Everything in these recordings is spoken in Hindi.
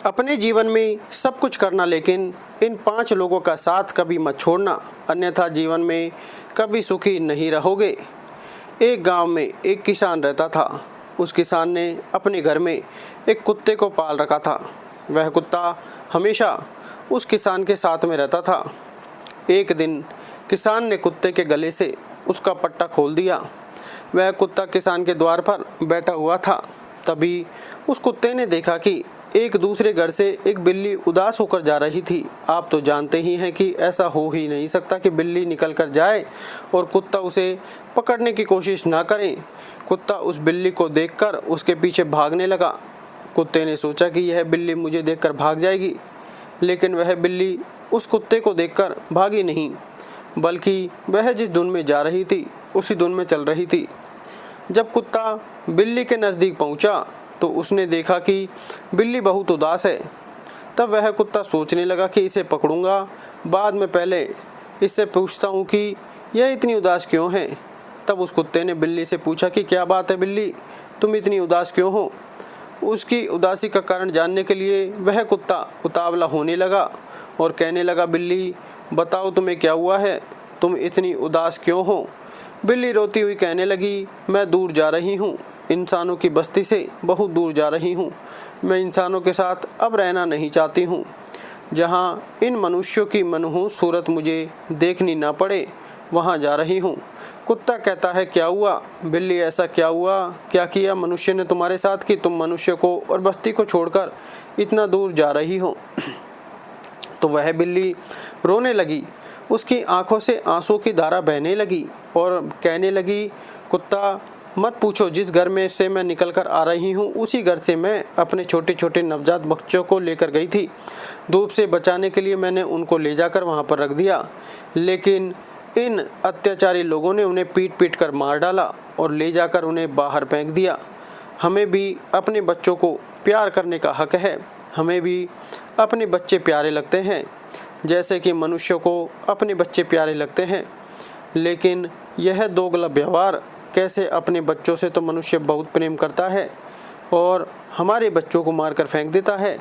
अपने जीवन में सब कुछ करना, लेकिन इन 5 लोगों का साथ कभी मत छोड़ना, अन्यथा जीवन में कभी सुखी नहीं रहोगे। एक गांव में एक किसान रहता था। उस किसान ने अपने घर में एक कुत्ते को पाल रखा था। वह कुत्ता हमेशा उस किसान के साथ में रहता था। एक दिन किसान ने कुत्ते के गले से उसका पट्टा खोल दिया। वह कुत्ता किसान के द्वार पर बैठा हुआ था। तभी उस कुत्ते ने देखा कि एक दूसरे घर से एक बिल्ली उदास होकर जा रही थी। आप तो जानते ही हैं कि ऐसा हो ही नहीं सकता कि बिल्ली निकल कर जाए और कुत्ता उसे पकड़ने की कोशिश ना करे। कुत्ता उस बिल्ली को देखकर उसके पीछे भागने लगा। कुत्ते ने सोचा कि यह बिल्ली मुझे देखकर भाग जाएगी, लेकिन वह बिल्ली उस कुत्ते को देखकर भागी नहीं, बल्कि वह जिस धुन में जा रही थी उसी धुन में चल रही थी। जब कुत्ता बिल्ली के नज़दीक पहुंचा तो उसने देखा कि बिल्ली बहुत उदास है। तब वह कुत्ता सोचने लगा कि इसे पकड़ूंगा, बाद में पहले इससे पूछता हूँ कि यह इतनी उदास क्यों है। तब उस कुत्ते ने बिल्ली से पूछा कि क्या बात है बिल्ली, तुम इतनी उदास क्यों हो। उसकी उदासी का कारण जानने के लिए वह कुत्ता उतावला होने लगा और कहने लगा, बिल्ली बताओ तुम्हें क्या हुआ है, तुम इतनी उदास क्यों हो। बिल्ली रोती हुई कहने लगी, मैं दूर जा रही हूँ, इंसानों की बस्ती से बहुत दूर जा रही हूँ। मैं इंसानों के साथ अब रहना नहीं चाहती हूँ। जहाँ इन मनुष्यों की मनहूस सूरत मुझे देखनी ना पड़े, वहाँ जा रही हूँ। कुत्ता कहता है, क्या हुआ बिल्ली, ऐसा क्या हुआ, क्या किया मनुष्य ने तुम्हारे साथ कि तुम मनुष्य को और बस्ती को छोड़कर इतना दूर जा रही हो। तो वह बिल्ली रोने लगी। उसकी आंखों से आंसू की धारा बहने लगी और कहने लगी, कुत्ता मत पूछो, जिस घर में से मैं निकल कर आ रही हूँ उसी घर से मैं अपने छोटे छोटे नवजात बच्चों को लेकर गई थी। धूप से बचाने के लिए मैंने उनको ले जाकर वहाँ पर रख दिया, लेकिन इन अत्याचारी लोगों ने उन्हें पीट पीट कर मार डाला और ले जाकर उन्हें बाहर फेंक दिया। हमें भी अपने बच्चों को प्यार करने का हक है। हमें भी अपने बच्चे प्यारे लगते हैं जैसे कि मनुष्यों को अपने बच्चे प्यारे लगते हैं। लेकिन यह दोगला व्यवहार कैसे, अपने बच्चों से तो मनुष्य बहुत प्रेम करता है और हमारे बच्चों को मारकर फेंक देता है।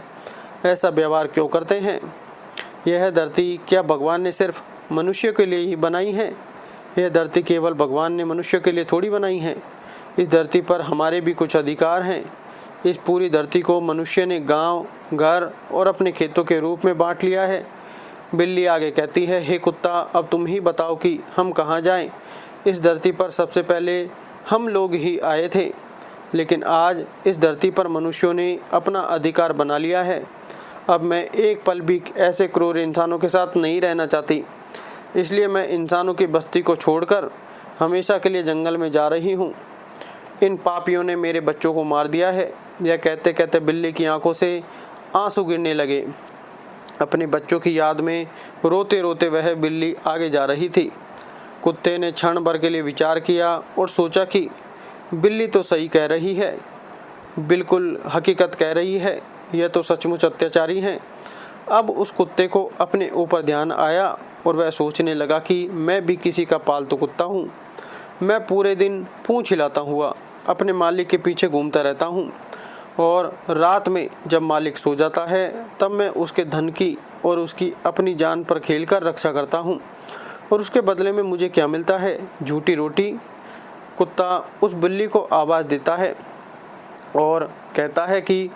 ऐसा व्यवहार क्यों करते हैं। यह धरती क्या भगवान ने सिर्फ मनुष्य के लिए ही बनाई है। यह धरती केवल भगवान ने मनुष्य के लिए थोड़ी बनाई है। इस धरती पर हमारे भी कुछ अधिकार हैं। इस पूरी धरती को मनुष्य ने गांव, घर और अपने खेतों के रूप में बांट लिया है। बिल्ली आगे कहती है, हे कुत्ता, अब तुम ही बताओ कि हम कहाँ जाएं। इस धरती पर सबसे पहले हम लोग ही आए थे, लेकिन आज इस धरती पर मनुष्यों ने अपना अधिकार बना लिया है। अब मैं एक पल भी ऐसे क्रूर इंसानों के साथ नहीं रहना चाहती, इसलिए मैं इंसानों की बस्ती को छोड़कर हमेशा के लिए जंगल में जा रही हूँ। इन पापियों ने मेरे बच्चों को मार दिया है। यह कहते कहते बिल्ली की आंखों से आंसू गिरने लगे। अपने बच्चों की याद में रोते रोते वह बिल्ली आगे जा रही थी। कुत्ते ने क्षण भर के लिए विचार किया और सोचा कि बिल्ली तो सही कह रही है, बिल्कुल हकीकत कह रही है, यह तो सचमुच अत्याचारी हैं। अब उस कुत्ते को अपने ऊपर ध्यान आया और वह सोचने लगा कि मैं भी किसी का पालतू कुत्ता हूँ। मैं पूरे दिन पूंछ हिलाता हुआ अपने मालिक के पीछे घूमता रहता हूँ और रात में जब मालिक सो जाता है तब मैं उसके धन की और उसकी अपनी जान पर खेलकर रक्षा करता हूँ, और उसके बदले में मुझे क्या मिलता है, झूठी रोटी। कुत्ता उस बिल्ली को आवाज़ देता है और कहता है कि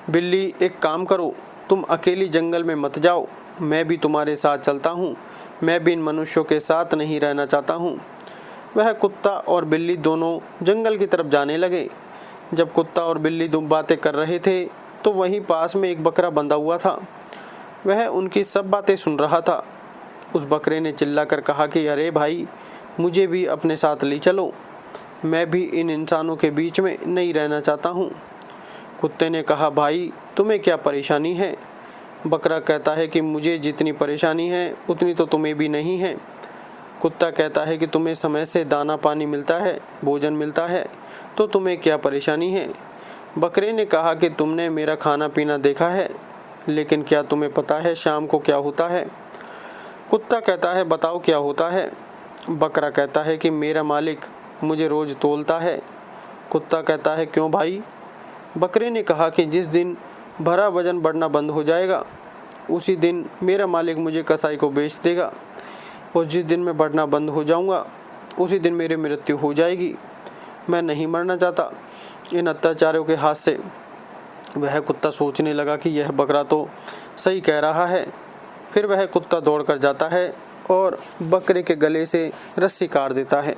बिल्ली, एक काम करो, तुम अकेली जंगल में मत जाओ, मैं भी तुम्हारे साथ चलता हूँ। मैं भी इन मनुष्यों के साथ नहीं रहना चाहता हूँ। वह कुत्ता और बिल्ली दोनों जंगल की तरफ जाने लगे। जब कुत्ता और बिल्ली दो बातें कर रहे थे तो वहीं पास में एक बकरा बंधा हुआ था। वह उनकी सब बातें सुन रहा था। उस बकरे ने चिल्लाकर कहा कि अरे भाई, मुझे भी अपने साथ ले चलो, मैं भी इन इंसानों के बीच में नहीं रहना चाहता हूँ। कुत्ते ने कहा, भाई तुम्हें क्या परेशानी है। बकरा कहता है कि मुझे जितनी परेशानी है उतनी तो तुम्हें भी नहीं है। कुत्ता कहता है कि तुम्हें समय से दाना पानी मिलता है, भोजन मिलता है, तो तुम्हें क्या परेशानी है। बकरे ने कहा कि तुमने मेरा खाना पीना देखा है, लेकिन क्या तुम्हें पता है शाम को क्या होता है। कुत्ता कहता है, बताओ क्या होता है। बकरा कहता है कि मेरा मालिक मुझे रोज़ तौलता है। कुत्ता कहता है, क्यों भाई। बकरे ने कहा कि जिस दिन भरा वजन बढ़ना बंद हो जाएगा। उसी दिन मेरा मालिक मुझे कसाई को बेच देगा और जिस दिन मैं बढ़ना बंद हो जाऊंगा उसी दिन मेरी मृत्यु हो जाएगी। मैं नहीं मरना चाहता। इन अत्याचारों के हाथ से वह कुत्ता सोचने लगा कि यह बकरा तो सही कह रहा है। फिर वह कुत्ता दौड़कर जाता है और बकरे के गले से रस्सी काट देता है।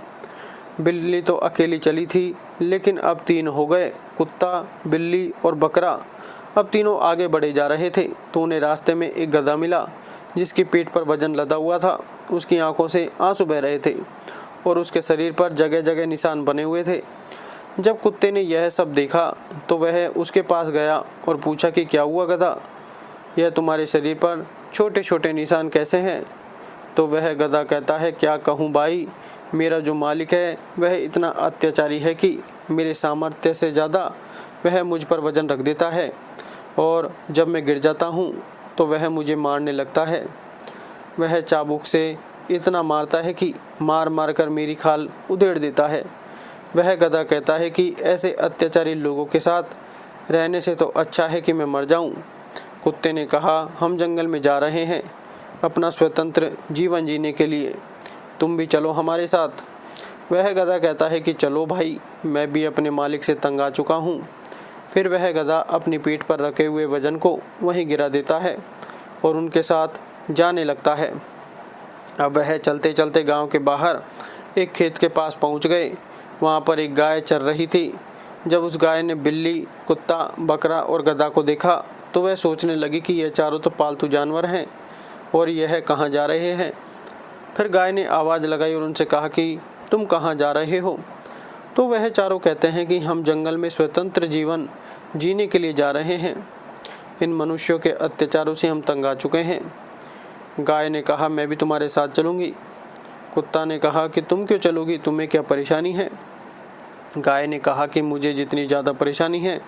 बिल्ली तो अकेली चली थी, लेकिन अब 3 हो गए। कुत्ता, बिल्ली और बकरा अब तीनों आगे बढ़े जा रहे थे तो उन्हें रास्ते में एक गधा मिला जिसकी पीठ पर वजन लदा हुआ था। उसकी आंखों से आंसू बह रहे थे और उसके शरीर पर जगह जगह निशान बने हुए थे। जब कुत्ते ने यह सब देखा तो वह उसके पास गया और पूछा कि क्या हुआ गधा, यह तुम्हारे शरीर पर छोटे छोटे निशान कैसे हैं? तो वह गधा कहता है, क्या कहूँ भाई, मेरा जो मालिक है वह इतना अत्याचारी है कि मेरे सामर्थ्य से ज़्यादा वह मुझ पर वजन रख देता है और जब मैं गिर जाता हूँ तो वह मुझे मारने लगता है। वह चाबुक से इतना मारता है कि मार मार कर मेरी खाल उधेड़ देता है। वह गधा कहता है कि ऐसे अत्याचारी लोगों के साथ रहने से तो अच्छा है कि मैं मर जाऊं। कुत्ते ने कहा, हम जंगल में जा रहे हैं अपना स्वतंत्र जीवन जीने के लिए, तुम भी चलो हमारे साथ। वह गधा कहता है कि चलो भाई, मैं भी अपने मालिक से तंग आ चुका हूँ। फिर वह गधा अपनी पीठ पर रखे हुए वजन को वहीं गिरा देता है और उनके साथ जाने लगता है। अब वह चलते चलते गांव के बाहर एक खेत के पास पहुंच गए। वहां पर एक गाय चर रही थी। जब उस गाय ने बिल्ली, कुत्ता, बकरा और गधा को देखा तो वह सोचने लगी कि यह चारों तो पालतू जानवर हैं और यह कहाँ जा रहे हैं। फिर गाय ने आवाज़ लगाई और उनसे कहा कि तुम कहाँ जा रहे हो? तो वह चारों कहते हैं कि हम जंगल में स्वतंत्र जीवन जीने के लिए जा रहे हैं। इन मनुष्यों के अत्याचारों से हम तंग आ चुके हैं। गाय ने कहा, मैं भी तुम्हारे साथ चलूँगी। कुत्ता ने कहा कि तुम क्यों चलोगी, तुम्हें क्या परेशानी है? गाय ने कहा कि मुझे जितनी ज़्यादा परेशानी है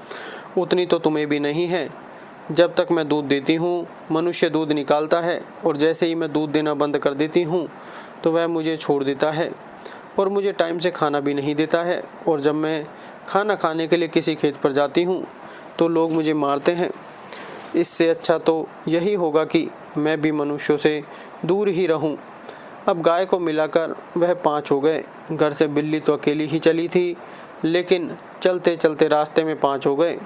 उतनी तो तुम्हें भी नहीं है। जब तक मैं दूध देती हूँ मनुष्य दूध निकालता है और जैसे ही मैं दूध देना बंद कर देती हूँ तो वह मुझे छोड़ देता है और मुझे टाइम से खाना भी नहीं देता है। और जब मैं खाना खाने के लिए किसी खेत पर जाती हूँ तो लोग मुझे मारते हैं। इससे अच्छा तो यही होगा कि मैं भी मनुष्यों से दूर ही रहूं। अब गाय को मिलाकर वह 5 हो गए। घर से बिल्ली तो अकेली ही चली थी, लेकिन चलते चलते रास्ते में 5 हो गए।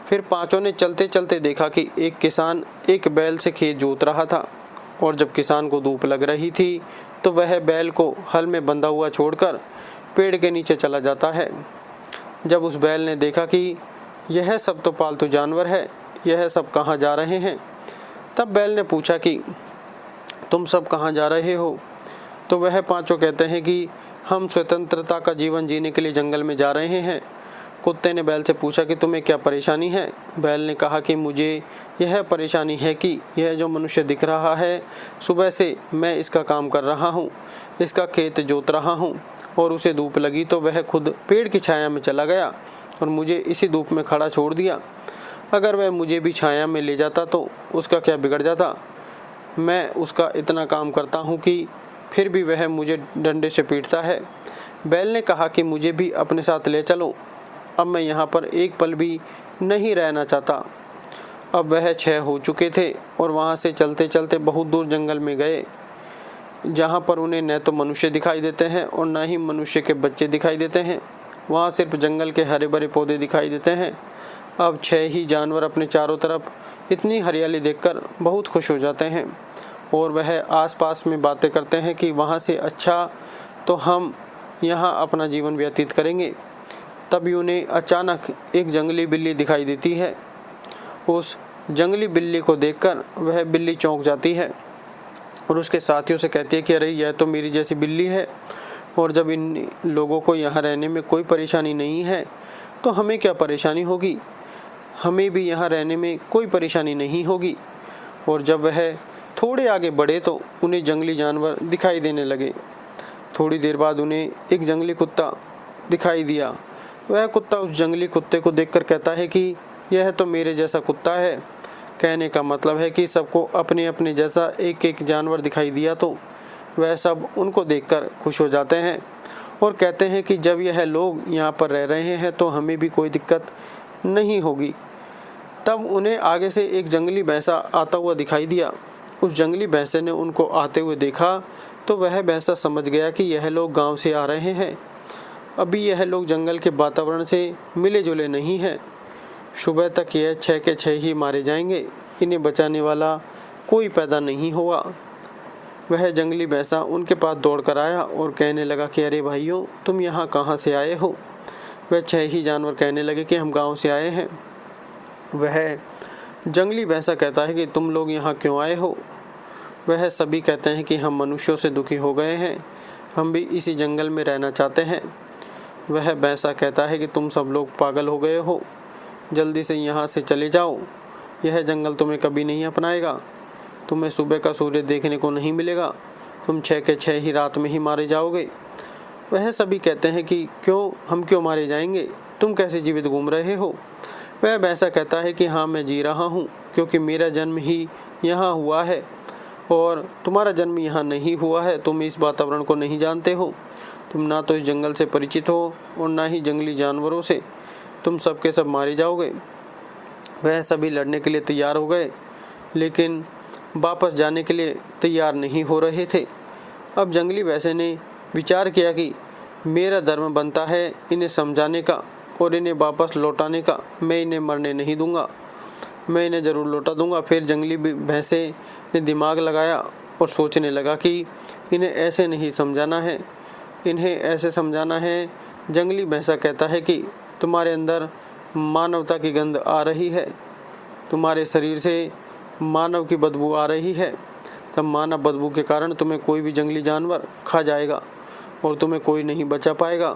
फिर पांचों ने चलते चलते देखा कि एक किसान एक बैल से खेत जोत रहा था और जब किसान को धूप लग रही थी तो वह बैल को हल में बंधा हुआ छोड़कर पेड़ के नीचे चला जाता है। जब उस बैल ने देखा कि यह सब तो पालतू जानवर है, यह सब कहाँ जा रहे हैं, तब बैल ने पूछा कि तुम सब कहाँ जा रहे हो? तो वह पांचों कहते हैं कि हम स्वतंत्रता का जीवन जीने के लिए जंगल में जा रहे हैं। कुत्ते ने बैल से पूछा कि तुम्हें क्या परेशानी है? बैल ने कहा कि मुझे यह परेशानी है कि यह जो मनुष्य दिख रहा है, सुबह से मैं इसका काम कर रहा हूँ, इसका खेत जोत रहा हूँ और उसे धूप लगी तो वह खुद पेड़ की छाया में चला गया और मुझे इसी धूप में खड़ा छोड़ दिया। अगर वह मुझे भी छाया में ले जाता तो उसका क्या बिगड़ जाता? मैं उसका इतना काम करता हूँ कि फिर भी वह मुझे डंडे से पीटता है। बैल ने कहा कि मुझे भी अपने साथ ले चलो, अब मैं यहाँ पर एक पल भी नहीं रहना चाहता। अब वह 6 हो चुके थे और वहाँ से चलते चलते बहुत दूर जंगल में गए, जहाँ पर उन्हें न तो मनुष्य दिखाई देते हैं और न ही मनुष्य के बच्चे दिखाई देते हैं। वहाँ सिर्फ जंगल के हरे भरे पौधे दिखाई देते हैं। अब 6 ही जानवर अपने चारों तरफ इतनी हरियाली देखकर बहुत खुश हो जाते हैं और वह आसपास में बातें करते हैं कि वहाँ से अच्छा तो हम यहाँ अपना जीवन व्यतीत करेंगे। तभी उन्हें अचानक एक जंगली बिल्ली दिखाई देती है। उस जंगली बिल्ली को देखकर वह बिल्ली चौंक जाती है और उसके साथियों से कहती है कि अरे यह तो मेरी जैसी बिल्ली है और जब इन लोगों को यहाँ रहने में कोई परेशानी नहीं है तो हमें क्या परेशानी होगी, हमें भी यहाँ रहने में कोई परेशानी नहीं होगी। और जब वह थोड़े आगे बढ़े तो उन्हें जंगली जानवर दिखाई देने लगे। थोड़ी देर बाद उन्हें एक जंगली कुत्ता दिखाई दिया। वह कुत्ता उस जंगली कुत्ते को देखकर कहता है कि यह तो मेरे जैसा कुत्ता है। कहने का मतलब है कि सबको अपने अपने जैसा एक एक जानवर दिखाई दिया तो वह सब उनको देखकर खुश हो जाते हैं और कहते हैं कि जब यह लोग यहाँ पर रह रहे हैं तो हमें भी कोई दिक्कत नहीं होगी। तब उन्हें आगे से एक जंगली भैंसा आता हुआ दिखाई दिया। उस जंगली भैंसे ने उनको आते हुए देखा तो वह भैंसा समझ गया कि यह लोग गांव से आ रहे हैं। अभी यह लोग जंगल के वातावरण से मिले जुले नहीं हैं। सुबह तक यह 6 के 6 ही मारे जाएंगे। इन्हें बचाने वाला कोई पैदा नहीं हुआ। वह जंगली भैंसा उनके पास दौड़ कर आया और कहने लगा कि अरे भाइयों, तुम यहाँ कहाँ से आए हो? वह 6 ही जानवर कहने लगे कि हम गांव से आए हैं। वह जंगली भैंसा कहता है कि तुम लोग यहाँ क्यों आए हो? वह सभी कहते हैं कि हम मनुष्यों से दुखी हो गए हैं, हम भी इसी जंगल में रहना चाहते हैं। वह भैंसा कहता है कि तुम सब लोग पागल हो गए हो, जल्दी से यहाँ से चले जाओ। यह जंगल तुम्हें कभी नहीं अपनाएगा। तुम्हें सुबह का सूर्य देखने को नहीं मिलेगा। तुम 6 के 6 ही रात में ही मारे जाओगे। वह सभी कहते हैं कि हम क्यों मारे जाएंगे? तुम कैसे जीवित घूम रहे हो? वह भैंसा कहता है कि हाँ, मैं जी रहा हूँ, क्योंकि मेरा जन्म ही यहाँ हुआ है और तुम्हारा जन्म यहाँ नहीं हुआ है। तुम इस वातावरण को नहीं जानते हो। तुम ना तो इस जंगल से परिचित हो और ना ही जंगली जानवरों से। तुम सब के सब मारे जाओगे। वह सभी लड़ने के लिए तैयार हो गए, लेकिन वापस जाने के लिए तैयार नहीं हो रहे थे। अब जंगली भैंसे ने विचार किया कि मेरा धर्म बनता है इन्हें समझाने का और इन्हें वापस लौटाने का। मैं इन्हें मरने नहीं दूंगा, मैं इन्हें ज़रूर लौटा दूंगा। फिर जंगली भैंसे ने दिमाग लगाया और सोचने लगा कि इन्हें ऐसे नहीं समझाना है, इन्हें ऐसे समझाना है। जंगली भैंसा कहता है कि तुम्हारे अंदर मानवता की गंध आ रही है, तुम्हारे शरीर से मानव की बदबू आ रही है। तब मानव बदबू के कारण तुम्हें कोई भी जंगली जानवर खा जाएगा और तुम्हें कोई नहीं बचा पाएगा।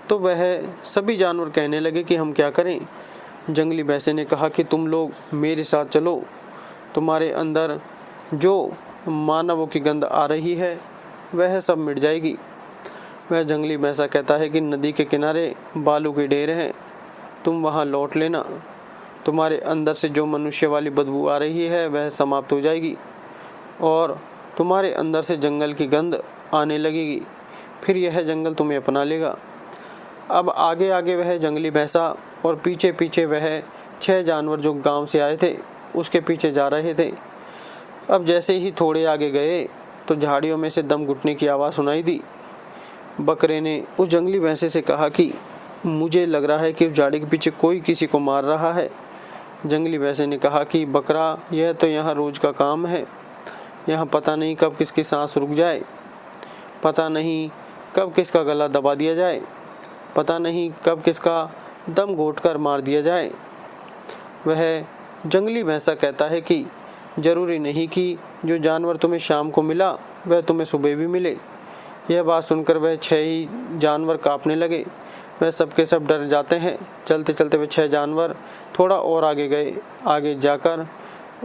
तो वह सभी जानवर कहने लगे कि हम क्या करें? जंगली भैंसे ने कहा कि तुम लोग मेरे साथ चलो, तुम्हारे अंदर जो मानवों की गंध आ रही है वह सब मिट जाएगी। वह जंगली भैंसा कहता है कि नदी के किनारे बालू के ढेर हैं, तुम वहाँ लौट लेना। तुम्हारे अंदर से जो मनुष्य वाली बदबू आ रही है वह समाप्त हो जाएगी और तुम्हारे अंदर से जंगल की गंध आने लगेगी। फिर यह जंगल तुम्हें अपना लेगा। अब आगे आगे वह जंगली भैंसा और पीछे पीछे वह 6 जानवर जो गांव से आए थे उसके पीछे जा रहे थे। अब जैसे ही थोड़े आगे गए तो झाड़ियों में से दम घुटने की आवाज़ सुनाई दी। बकरे ने उस जंगली भैंसे से कहा कि मुझे लग रहा है कि उस झाड़ी के पीछे कोई किसी को मार रहा है। जंगली भैंसे ने कहा कि बकरा, यह तो यहाँ रोज़ का काम है। यहाँ पता नहीं कब किसकी सांस रुक जाए, पता नहीं कब किसका गला दबा दिया जाए, पता नहीं कब किसका दम घोंटकर मार दिया जाए। वह जंगली भैंसा कहता है कि ज़रूरी नहीं कि जो जानवर तुम्हें शाम को मिला वह तुम्हें सुबह भी मिले। यह बात सुनकर वह 6 ही जानवर कांपने लगे। वह सबके सब डर जाते हैं। चलते चलते वह 6 जानवर थोड़ा और आगे गए। आगे जाकर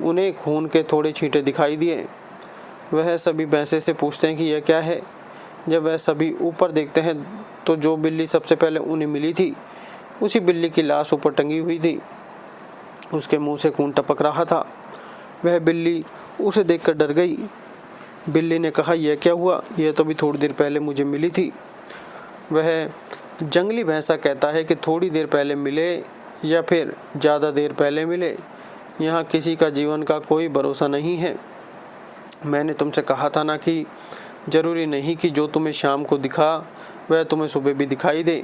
उन्हें खून के थोड़े छींटे दिखाई दिए। वह सभी भैंसे से पूछते हैं कि यह क्या है। जब वह सभी ऊपर देखते हैं तो जो बिल्ली सबसे पहले उन्हें मिली थी उसी बिल्ली की लाश ऊपर टंगी हुई थी। उसके मुंह से खून टपक रहा था। वह बिल्ली उसे देखकर डर गई। बिल्ली ने कहा, यह क्या हुआ? यह तो भी थोड़ी देर पहले मुझे मिली थी। वह जंगली भैंसा कहता है कि थोड़ी देर पहले मिले या फिर ज़्यादा देर पहले मिले, यहाँ किसी का जीवन का कोई भरोसा नहीं है। मैंने तुमसे कहा था ना कि ज़रूरी नहीं कि जो तुम्हें शाम को दिखा वह तुम्हें सुबह भी दिखाई दे।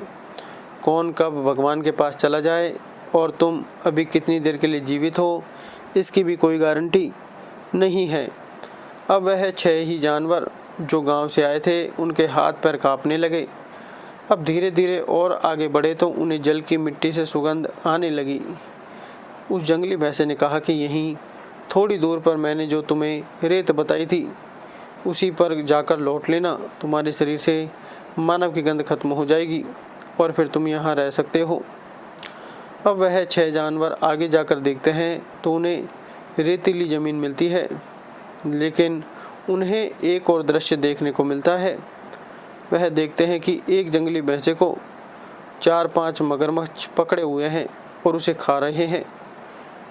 कौन कब भगवान के पास चला जाए और तुम अभी कितनी देर के लिए जीवित हो इसकी भी कोई गारंटी नहीं है। अब वह 6 ही जानवर जो गांव से आए थे उनके हाथ पैर कांपने लगे। अब धीरे धीरे और आगे बढ़े तो उन्हें जल की मिट्टी से सुगंध आने लगी। उस जंगली भैंसे ने कहा कि यहीं थोड़ी दूर पर मैंने जो तुम्हें रेत बताई थी उसी पर जाकर लौट लेना। तुम्हारे शरीर से मानव की गंध खत्म हो जाएगी और फिर तुम यहाँ रह सकते हो। अब वह 6 जानवर आगे जाकर देखते हैं तो उन्हें रेतीली ज़मीन मिलती है, लेकिन उन्हें एक और दृश्य देखने को मिलता है। वह देखते हैं कि एक जंगली भैंसे को 4-5 मगरमच्छ पकड़े हुए हैं और उसे खा रहे हैं।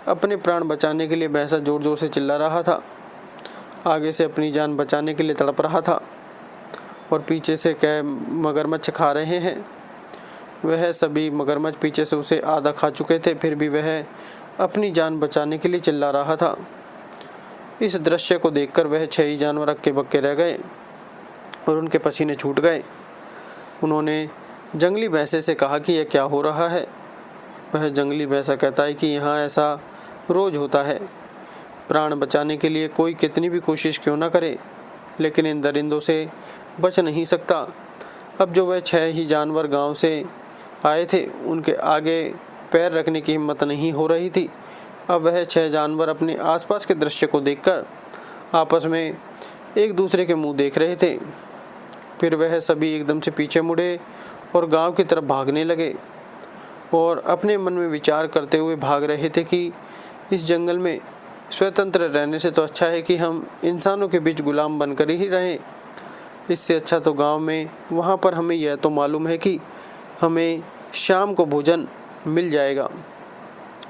अपने प्राण बचाने के लिए भैंसा ज़ोर ज़ोर से चिल्ला रहा था। आगे से अपनी जान बचाने के लिए तड़प रहा था और पीछे से मगरमच्छ खा रहे हैं। वह सभी मगरमच्छ पीछे से उसे आधा खा चुके थे, फिर भी वह अपनी जान बचाने के लिए चिल्ला रहा था। इस दृश्य को देखकर वह 6 ही जानवर हक्के बक्के रह गए और उनके पसीने छूट गए। उन्होंने जंगली भैंसे से कहा कि यह क्या हो रहा है। वह जंगली भैंसा कहता है कि यहाँ ऐसा रोज होता है। प्राण बचाने के लिए कोई कितनी भी कोशिश क्यों ना करे, लेकिन इन दरिंदों से बच नहीं सकता। अब जो वह 6 ही जानवर गांव से आए थे, उनके आगे पैर रखने की हिम्मत नहीं हो रही थी। अब वह 6 जानवर अपने आसपास के दृश्य को देखकर आपस में एक दूसरे के मुंह देख रहे थे। फिर वह सभी एकदम से पीछे मुड़े और गांव की तरफ भागने लगे और अपने मन में विचार करते हुए भाग रहे थे कि इस जंगल में स्वतंत्र रहने से तो अच्छा है कि हम इंसानों के बीच गुलाम बनकर ही रहें। इससे अच्छा तो गांव में, वहाँ पर हमें यह तो मालूम है कि हमें शाम को भोजन मिल जाएगा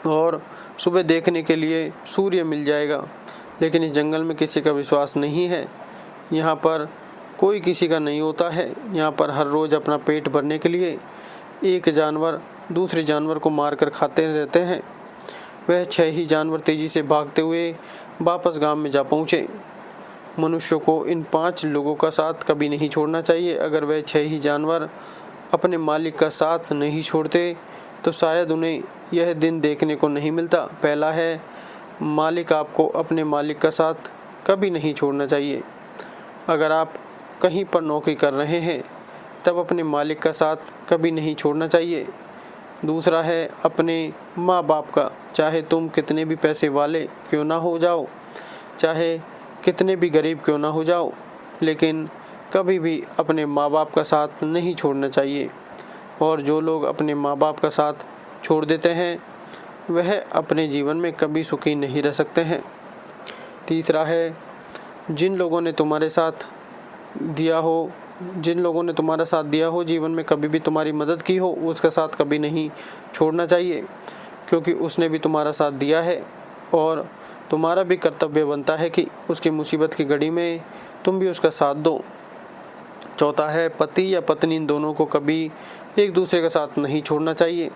और सुबह देखने के लिए सूर्य मिल जाएगा। लेकिन इस जंगल में किसी का विश्वास नहीं है। यहाँ पर कोई किसी का नहीं होता है। यहाँ पर हर रोज़ अपना पेट भरने के लिए एक जानवर दूसरे जानवर को मारकर खाते रहते हैं। वह 6 ही जानवर तेजी से भागते हुए वापस गांव में जा पहुँचे। मनुष्यों को इन 5 लोगों का साथ कभी नहीं छोड़ना चाहिए। अगर वह 6 ही जानवर अपने मालिक का साथ नहीं छोड़ते तो शायद उन्हें यह दिन देखने को नहीं मिलता। पहला है, मालिक आपको अपने मालिक का साथ कभी नहीं छोड़ना चाहिए। अगर आप कहीं पर नौकरी कर रहे हैं तब अपने मालिक का साथ कभी नहीं छोड़ना चाहिए। दूसरा है अपने माँ बाप का, चाहे तुम कितने भी पैसे वाले क्यों ना हो जाओ, चाहे कितने भी गरीब क्यों ना हो जाओ, लेकिन कभी भी अपने माँ बाप का साथ नहीं छोड़ना चाहिए। और जो लोग अपने माँ बाप का साथ छोड़ देते हैं वह अपने जीवन में कभी सुखी नहीं रह सकते हैं। तीसरा है, जिन लोगों ने तुम्हारा साथ दिया हो, जीवन में कभी भी तुम्हारी मदद की हो, उसका साथ कभी नहीं छोड़ना चाहिए, क्योंकि उसने भी तुम्हारा साथ दिया है और तुम्हारा भी कर्तव्य बनता है कि उसकी मुसीबत की घड़ी में तुम भी उसका साथ दो। चौथा है, पति या पत्नी इन दोनों को कभी एक दूसरे का साथ नहीं छोड़ना चाहिए।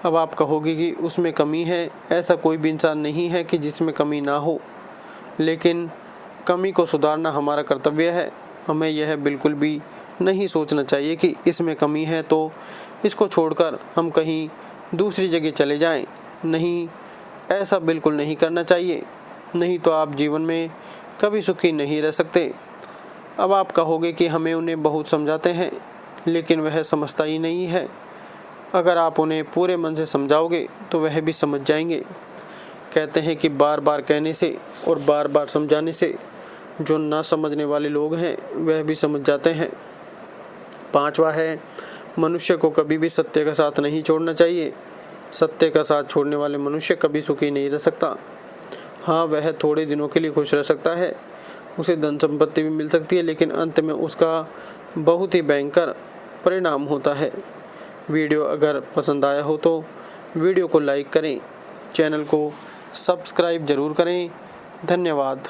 अब आप कहोगे कि उसमें कमी है। ऐसा कोई भी इंसान नहीं है कि जिसमें कमी ना हो, लेकिन कमी को सुधारना हमारा कर्तव्य है। हमें यह बिल्कुल भी नहीं सोचना चाहिए कि इसमें कमी है तो इसको छोड़कर हम कहीं दूसरी जगह चले जाएं। नहीं, ऐसा बिल्कुल नहीं करना चाहिए, नहीं तो आप जीवन में कभी सुखी नहीं रह सकते। अब आप कहोगे कि हमें उन्हें बहुत समझाते हैं, लेकिन वह समझता ही नहीं है। अगर आप उन्हें पूरे मन से समझाओगे तो वह भी समझ जाएंगे। कहते हैं कि बार बार कहने से और बार बार समझाने से जो ना समझने वाले लोग हैं वह भी समझ जाते हैं। 5वां है, मनुष्य को कभी भी सत्य का साथ नहीं छोड़ना चाहिए। सत्य का साथ छोड़ने वाले मनुष्य कभी सुखी नहीं रह सकता। हाँ, वह थोड़े दिनों के लिए खुश रह सकता है, उसे धन संपत्ति भी मिल सकती है, लेकिन अंत में उसका बहुत ही भयंकर परिणाम होता है। वीडियो अगर पसंद आया हो तो वीडियो को लाइक करें, चैनल को सब्सक्राइब ज़रूर करें। धन्यवाद।